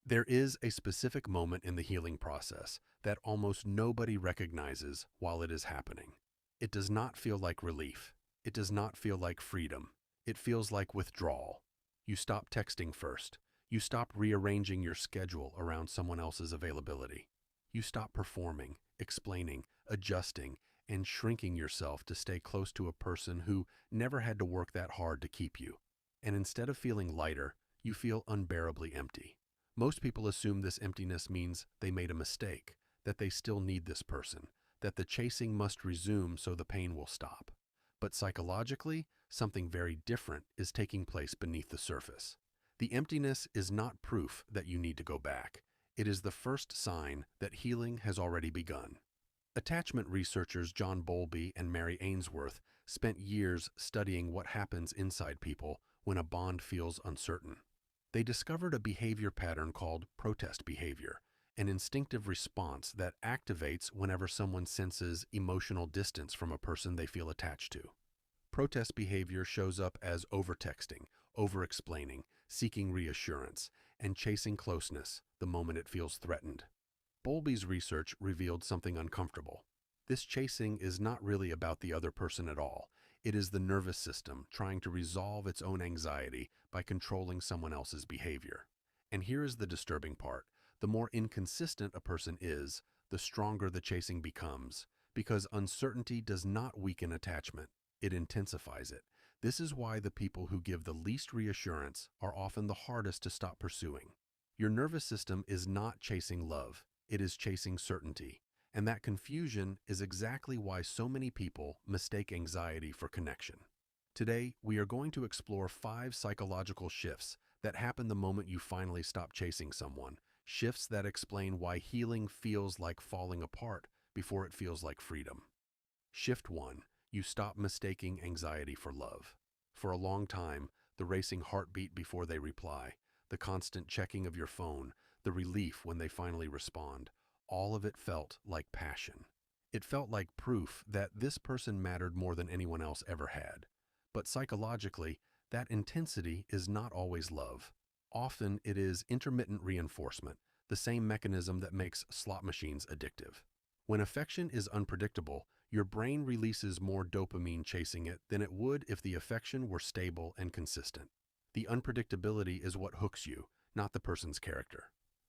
There is a specific moment in the healing process that almost nobody recognizes while it is happening. It does not feel like relief. It does not feel like freedom. It feels like withdrawal. You stop texting first. You stop rearranging your schedule around someone else's availability. You stop performing, explaining, adjusting, and shrinking yourself to stay close to a person who never had to work that hard to keep you. And instead of feeling lighter, you feel unbearably empty. Most people assume this emptiness means they made a mistake, that they still need this person, that the chasing must resume so the pain will stop. But psychologically, something very different is taking place beneath the surface. The emptiness is not proof that you need to go back. It is the first sign that healing has already begun. Attachment researchers John Bowlby and Mary Ainsworth spent years studying what happens inside people when a bond feels uncertain. They discovered a behavior pattern called protest behavior, an instinctive response that activates whenever someone senses emotional distance from a person they feel attached to. Protest behavior shows up as overtexting, over-explaining, seeking reassurance, and chasing closeness the moment it feels threatened. Bowlby's research revealed something uncomfortable. This chasing is not really about the other person at all. It is the nervous system trying to resolve its own anxiety by controlling someone else's behavior. And here is the disturbing part. The more inconsistent a person is, the stronger the chasing becomes, because uncertainty does not weaken attachment, it intensifies it. This is why the people who give the least reassurance are often the hardest to stop pursuing. Your nervous system is not chasing love, it is chasing certainty. And that confusion is exactly why so many people mistake anxiety for connection. Today, we are going to explore 5 psychological shifts that happen the moment you finally stop chasing someone, shifts that explain why healing feels like falling apart before it feels like freedom. Shift 1. You stop mistaking anxiety for love. For a long time, the racing heartbeat before they reply, the constant checking of your phone, the relief when they finally respond, all of it felt like passion. It felt like proof that this person mattered more than anyone else ever had. But psychologically, that intensity is not always love. Often it is intermittent reinforcement, the same mechanism that makes slot machines addictive. When affection is unpredictable, your brain releases more dopamine chasing it than it would if the affection were stable and consistent. The unpredictability is what hooks you, not the person's character.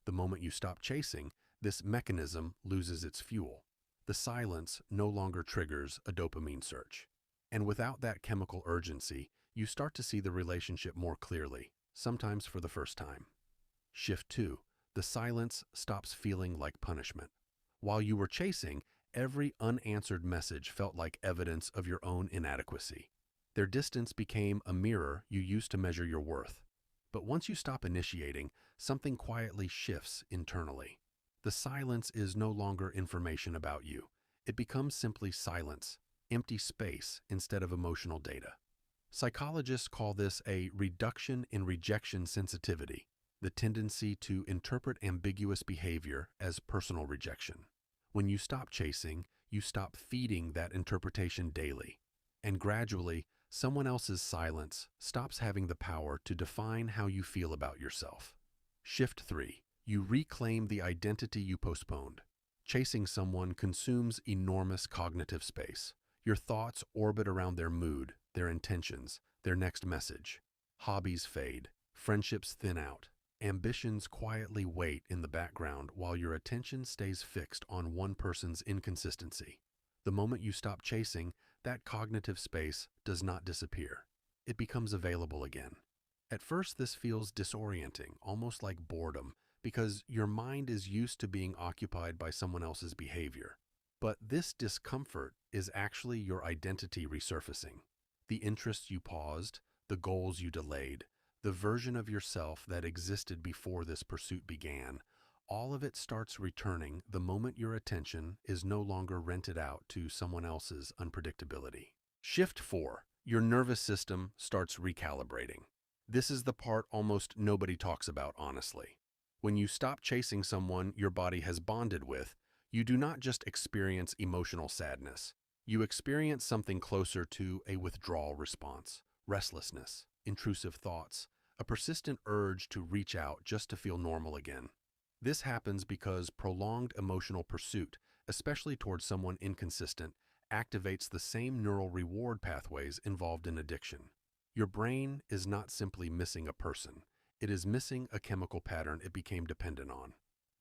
The moment you stop chasing, this mechanism loses its fuel. The silence no longer triggers a dopamine search. And without that chemical urgency, you start to see the relationship more clearly, sometimes for the first time. Shift 2. The silence stops feeling like punishment. While you were chasing, every unanswered message felt like evidence of your own inadequacy. Their distance became a mirror you used to measure your worth. But once you stop initiating, something quietly shifts internally. The silence is no longer information about you. It becomes simply silence, empty space instead of emotional data. Psychologists call this a reduction in rejection sensitivity, the tendency to interpret ambiguous behavior as personal rejection. When you stop chasing, you stop feeding that interpretation daily. And gradually, someone else's silence stops having the power to define how you feel about yourself. Shift 3. You reclaim the identity you postponed. Chasing someone consumes enormous cognitive space. Your thoughts orbit around their mood, their intentions, their next message. Hobbies fade, friendships thin out, ambitions quietly wait in the background while your attention stays fixed on one person's inconsistency. The moment you stop chasing, that cognitive space does not disappear. It becomes available again. At first, this feels disorienting, almost like boredom, because your mind is used to being occupied by someone else's behavior. But this discomfort is actually your identity resurfacing. The interests you paused, the goals you delayed, the version of yourself that existed before this pursuit began, all of it starts returning the moment your attention is no longer rented out to someone else's unpredictability. Shift 4. Your nervous system starts recalibrating. This is the part almost nobody talks about honestly. When you stop chasing someone your body has bonded with, you do not just experience emotional sadness. You experience something closer to a withdrawal response, restlessness, intrusive thoughts, a persistent urge to reach out just to feel normal again. This happens because prolonged emotional pursuit, especially towards someone inconsistent, activates the same neural reward pathways involved in addiction. Your brain is not simply missing a person, it is missing a chemical pattern it became dependent on.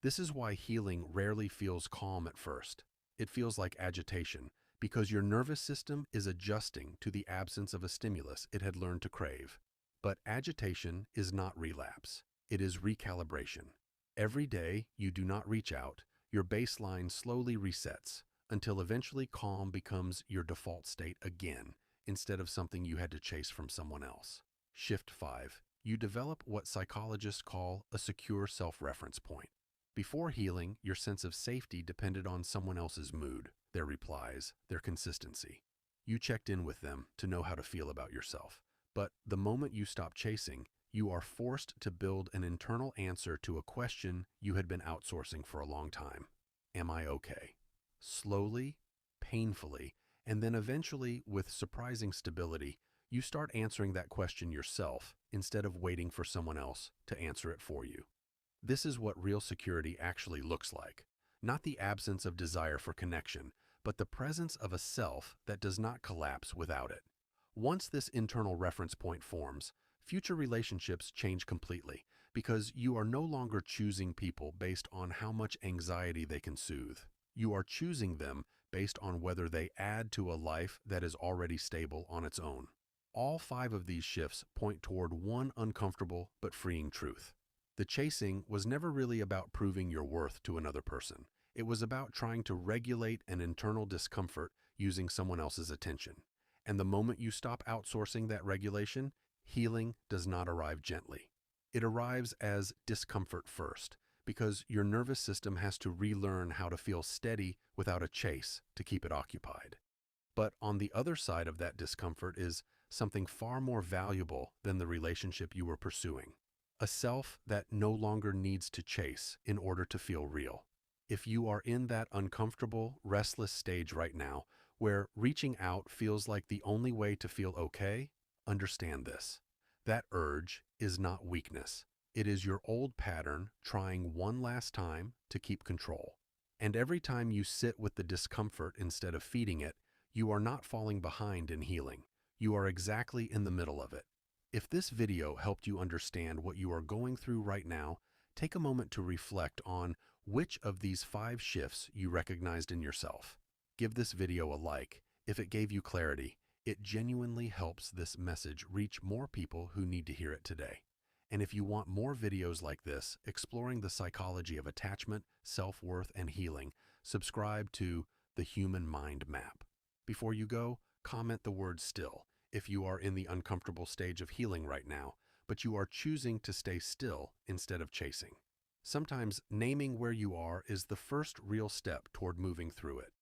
This is why healing rarely feels calm at first. It feels like agitation, because your nervous system is adjusting to the absence of a stimulus it had learned to crave. But agitation is not relapse, it is recalibration. Every day you do not reach out, your baseline slowly resets until eventually calm becomes your default state again, instead of something you had to chase from someone else. Shift 5. You develop what psychologists call a secure self-reference point. Before healing, your sense of safety depended on someone else's mood, their replies, their consistency. You checked in with them to know how to feel about yourself. But the moment you stop chasing, you are forced to build an internal answer to a question you had been outsourcing for a long time. Am I okay? Slowly, painfully, and then eventually with surprising stability, you start answering that question yourself instead of waiting for someone else to answer it for you. This is what real security actually looks like. Not the absence of desire for connection, but the presence of a self that does not collapse without it. Once this internal reference point forms, future relationships change completely because you are no longer choosing people based on how much anxiety they can soothe. You are choosing them based on whether they add to a life that is already stable on its own. All 5 of these shifts point toward one uncomfortable but freeing truth. The chasing was never really about proving your worth to another person. It was about trying to regulate an internal discomfort using someone else's attention. And the moment you stop outsourcing that regulation, healing does not arrive gently. It arrives as discomfort first, because your nervous system has to relearn how to feel steady without a chase to keep it occupied. But on the other side of that discomfort is something far more valuable than the relationship you were pursuing. A self that no longer needs to chase in order to feel real. If you are in that uncomfortable, restless stage right now, where reaching out feels like the only way to feel okay, understand this. That urge is not weakness. It is your old pattern trying one last time to keep control. And every time you sit with the discomfort instead of feeding it, you are not falling behind in healing. You are exactly in the middle of it. If this video helped you understand what you are going through right now, take a moment to reflect on which of these 5 shifts you recognized in yourself. Give this video a like. If it gave you clarity, it genuinely helps this message reach more people who need to hear it today. And if you want more videos like this, exploring the psychology of attachment, self-worth, and healing, subscribe to The Human Mind Map. Before you go, comment the word still if you are in the uncomfortable stage of healing right now, but you are choosing to stay still instead of chasing. Sometimes naming where you are is the first real step toward moving through it.